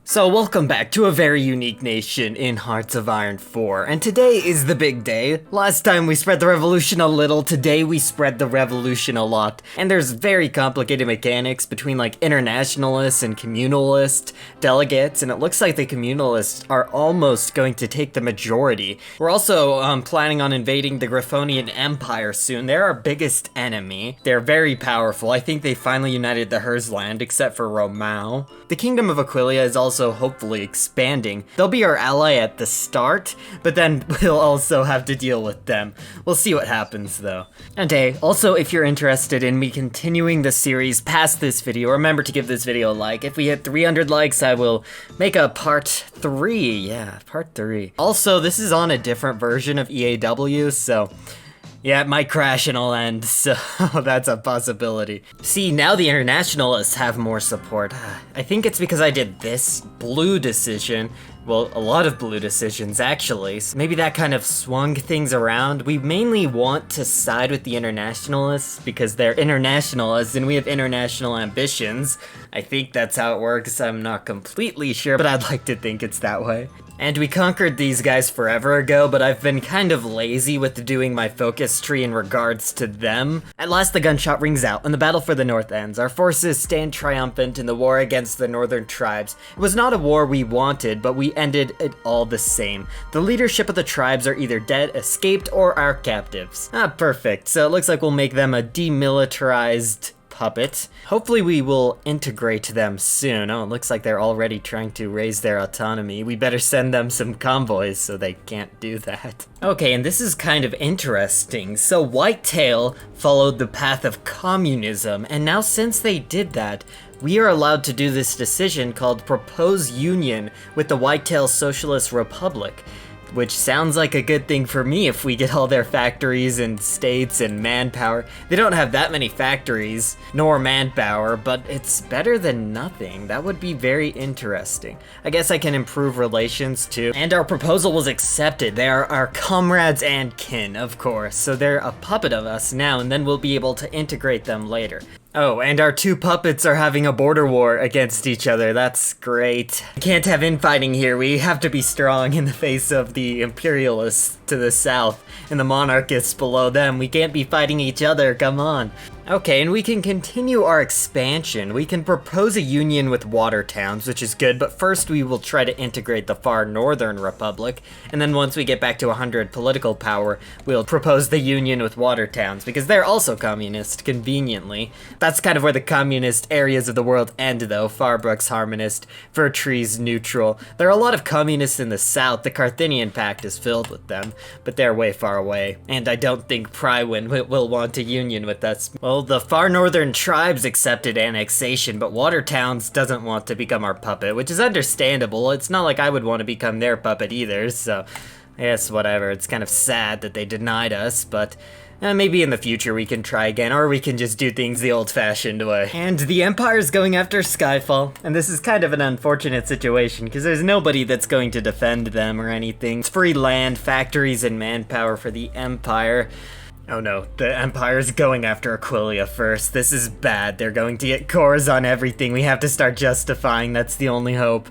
So welcome back to a very unique nation in Hearts of Iron 4, and today is the big day. Last time we spread the revolution a little, today we spread the revolution a lot. And there's very complicated mechanics between like internationalists and communalist delegates, and it looks like the communalists are almost going to take the majority. We're also planning on invading the Griffonian Empire soon. They're our biggest enemy. They're very powerful. I think they finally united the Herzland, except for Romau. The Kingdom of Aquilia is also hopefully expanding. They'll be our ally at the start, but then we'll also have to deal with them. We'll see what happens though. And hey, also if you're interested in me continuing the series past this video, remember to give this video a like. If we hit 300 likes, I will make a part 3. Yeah, part 3. Also, this is on a different version of EAW, so yeah, it might crash and I'll end, so that's a possibility. See, now the internationalists have more support. I think it's because I did this blue decision. Well, a lot of blue decisions, actually. So maybe that kind of swung things around. We mainly want to side with the internationalists because they're internationalists and we have international ambitions. I think that's how it works. I'm not completely sure, but I'd like to think it's that way. And we conquered these guys forever ago, but I've been kind of lazy with doing my focus tree in regards to them. At last the gunshot rings out, and the battle for the North ends. Our forces stand triumphant in the war against the northern tribes. It was not a war we wanted, but we ended it all the same. The leadership of the tribes are either dead, escaped, or are captives. Perfect. So it looks like we'll make them a demilitarized puppet. Hopefully we will integrate them soon. Oh, it looks like they're already trying to raise their autonomy. We better send them some convoys so they can't do that. Okay, and this is kind of interesting. So Whitetail followed the path of communism, and now since they did that, we are allowed to do this decision called Propose Union with the Whitetail Socialist Republic. Which sounds like a good thing for me if we get all their factories and states and manpower. They don't have that many factories, nor manpower, but it's better than nothing. That would be very interesting. I guess I can improve relations too. And our proposal was accepted. They are our comrades and kin, of course. So they're a puppet of us now, and then we'll be able to integrate them later. Oh, and our two puppets are having a border war against each other. That's great. We can't have infighting here. We have to be strong in the face of the imperialists to the south and the monarchists below them. We can't be fighting each other, come on. Okay, and we can continue our expansion. We can propose a union with water towns, which is good, but first we will try to integrate the far northern republic, and then once we get back to 100 political power, we'll propose the union with water towns, because they're also communist, conveniently. That's kind of where the communist areas of the world end, though. Farbrook's Harmonist, Vertree's neutral. There are a lot of communists in the south. The Carthenian Pact is filled with them, but they're way far away, and I don't think Prywin will want a union with us. Well, the far northern tribes accepted annexation, but Water Towns doesn't want to become our puppet, which is understandable. It's not like I would want to become their puppet either, so I guess whatever. It's kind of sad that they denied us, but maybe in the future we can try again, or we can just do things the old-fashioned way. And the Empire's going after Skyfall, and this is kind of an unfortunate situation, because there's nobody that's going to defend them or anything. It's free land, factories, and manpower for the Empire. Oh no, the Empire's going after Aquilia first. This is bad. They're going to get cores on everything. We have to start justifying. That's the only hope.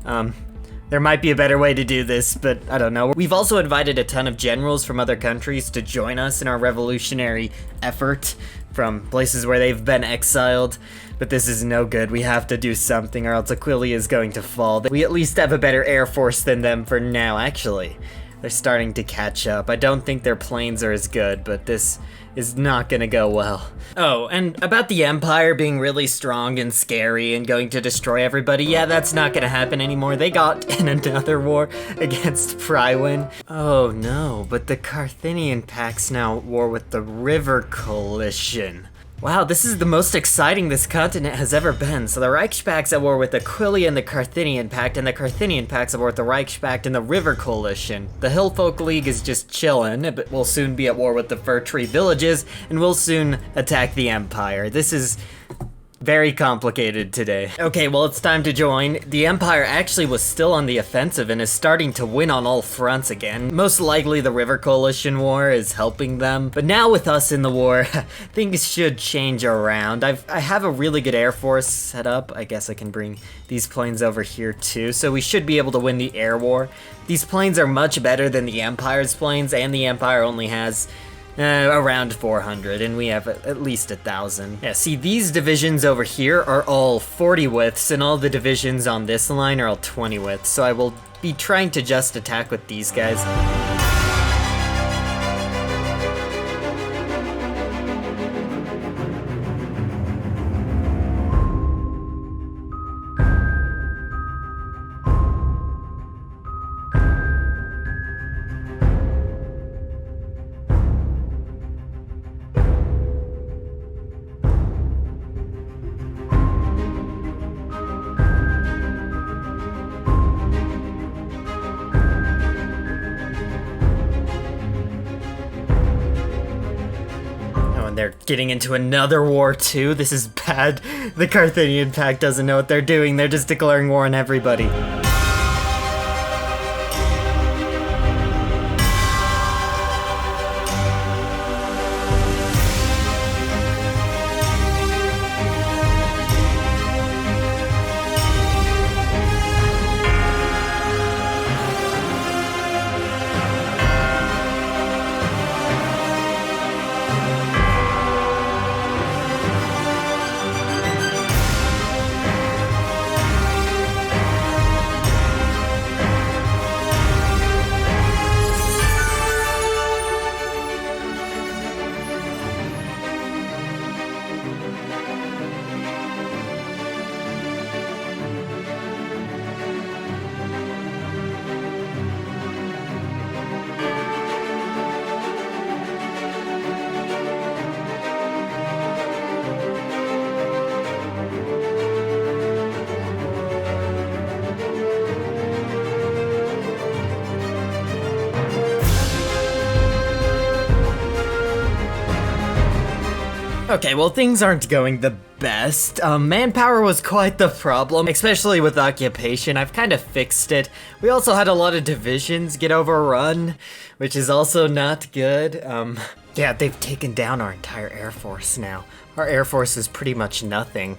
There might be a better way to do this, but I don't know. We've also invited a ton of generals from other countries to join us in our revolutionary effort from places where they've been exiled. But this is no good. We have to do something or else Aquilia is going to fall. We at least have a better air force than them for now, actually. They're starting to catch up. I don't think their planes are as good, but this is not gonna go well. Oh, and about the Empire being really strong and scary and going to destroy everybody, yeah, that's not gonna happen anymore. They got in another war against Prywin. Oh no, but the Carthenian Pact's now at war with the River Coalition. Wow, this is the most exciting this continent has ever been. So the Reichspact's at war with Aquilia and the Carthenian Pact, and the Carthenian Pact's at war with the Reichspact and the River Coalition. The Hillfolk League is just chillin', but we'll soon be at war with the Fir Tree Villages, and we'll soon attack the Empire. This is very complicated today. Okay, well, it's time to join. The Empire actually was still on the offensive and is starting to win on all fronts again. Most likely the River Coalition War is helping them. But now with us in the war, things should change around. I have a really good air force set up. I guess I can bring these planes over here too. So we should be able to win the air war. These planes are much better than the Empire's planes, and the Empire only has around 400, and we have at least 1,000. Yeah, see, these divisions over here are all 40 widths, and all the divisions on this line are all 20 widths, so I will be trying to just attack with these guys. They're getting into another war too. This is bad. The Carthaginian pack doesn't know what they're doing. They're just declaring war on everybody. Okay, well, things aren't going the best. Manpower was quite the problem, especially with occupation. I've kind of fixed it. We also had a lot of divisions get overrun, which is also not good. Yeah, they've taken down our entire air force now. Our air force is pretty much nothing.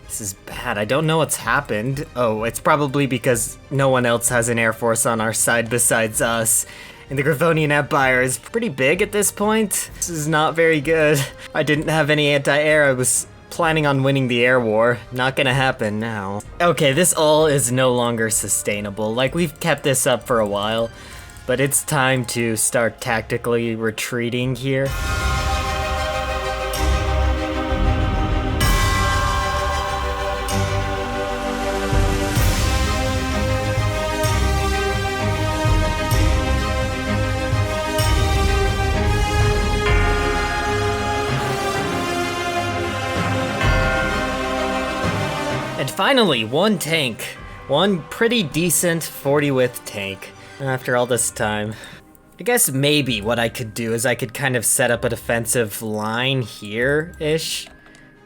This is bad. I don't know what's happened. Oh, it's probably because no one else has an air force on our side besides us. And the Griffonian Empire is pretty big at this point. This is not very good. I didn't have any anti-air. I was planning on winning the air war. Not gonna happen now. Okay, this all is no longer sustainable. Like, we've kept this up for a while, but it's time to start tactically retreating here. And finally, one tank. One pretty decent 40 width tank. After all this time. I guess maybe what I could do is I could kind of set up a defensive line here-ish.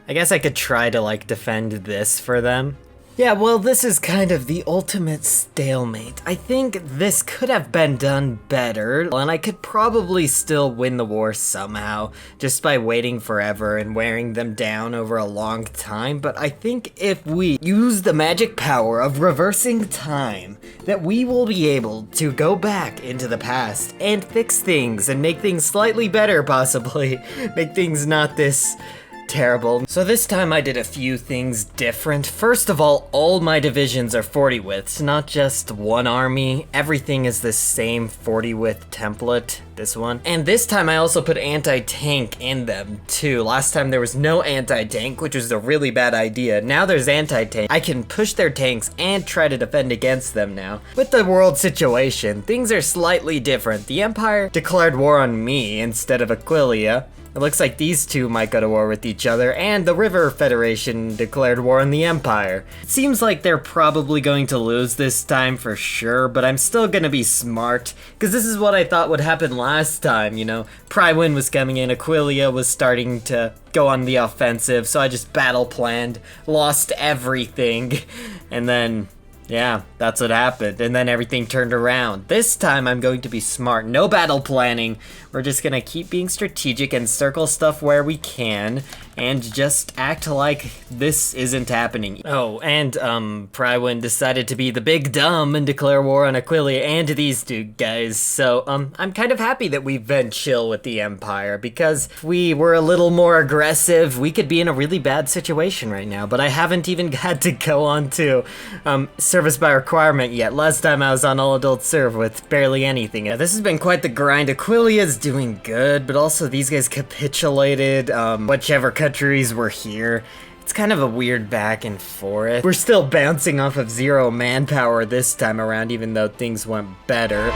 I guess I could try to, like, defend this for them. Yeah, well, this is kind of the ultimate stalemate. I think this could have been done better, and I could probably still win the war somehow, just by waiting forever and wearing them down over a long time. But I think if we use the magic power of reversing time, that we will be able to go back into the past and fix things and make things slightly better, possibly. Make things not this terrible. So this time I did a few things different. First of all my divisions are 40 widths, not just one army. Everything is the same 40 width template, this one. And this time I also put anti-tank in them too. Last time there was no anti-tank, which was a really bad idea. Now there's anti-tank. I can push their tanks and try to defend against them now. With the world situation, things are slightly different. The Empire declared war on me instead of Aquilia. It looks like these two might go to war with each other, and the River Federation declared war on the Empire. It seems like they're probably going to lose this time for sure, but I'm still gonna be smart, because this is what I thought would happen last time, you know? Prywin was coming in, Aquilia was starting to go on the offensive, so I just battle planned, lost everything, and then... yeah, that's what happened, and then everything turned around. This time I'm going to be smart. No battle planning. We're just gonna keep being strategic and circle stuff where we can, and just act like this isn't happening. Oh, and, Prywin decided to be the big dumb and declare war on Aquilia and these two guys, so, I'm kind of happy that we've been chill with the Empire, because if we were a little more aggressive, we could be in a really bad situation right now, but I haven't even had to go on to, service by requirement yet. Last time I was on all adult serve with barely anything. Yeah, this has been quite the grind. Aquilia's doing good, but also these guys capitulated, whichever countries were here. It's kind of a weird back and forth. We're still bouncing off of 0 manpower this time around, even though things went better.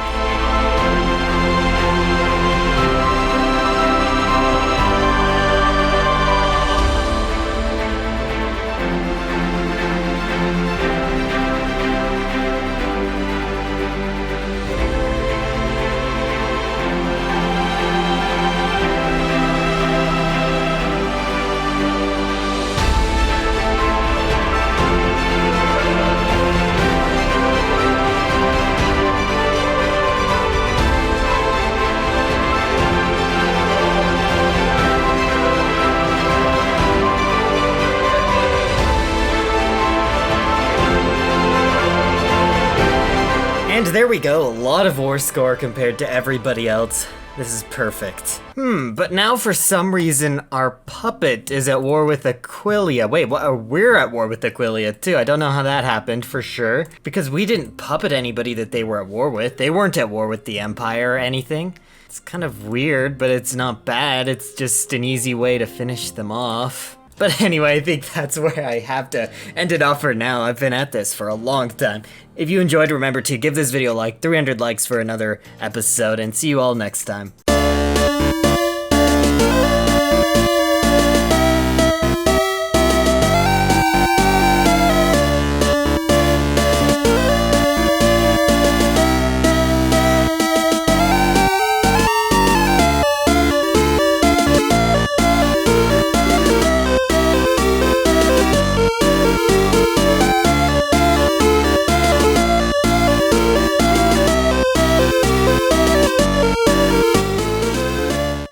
And there we go, a lot of war score compared to everybody else. This is perfect. But now for some reason our puppet is at war with Aquilia. Wait, what? We're at war with Aquilia too. I don't know how that happened for sure. Because we didn't puppet anybody that they were at war with. They weren't at war with the Empire or anything. It's kind of weird, but it's not bad. It's just an easy way to finish them off. But anyway, I think that's where I have to end it off for now. I've been at this for a long time. If you enjoyed, remember to give this video a like, 300 likes for another episode, and see you all next time.